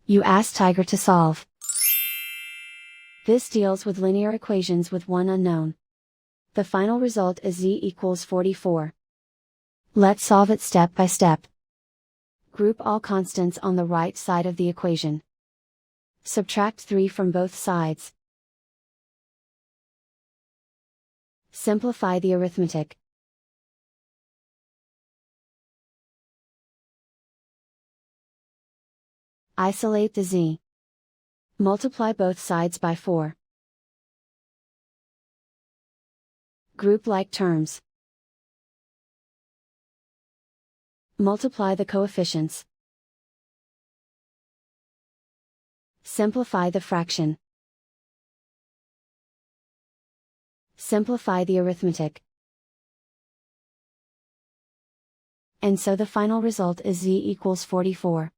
You ask Tiger to solve. This deals with linear equations with one unknown. The final result is z equals 44. Let's solve it step by step. Group all constants on the right side of the equation. Subtract 3 from both sides. Simplify the arithmetic. Isolate the z. Multiply both sides by 4. Group like terms. Multiply the coefficients. Simplify the fraction. Simplify the arithmetic. And so the final result is z equals 44.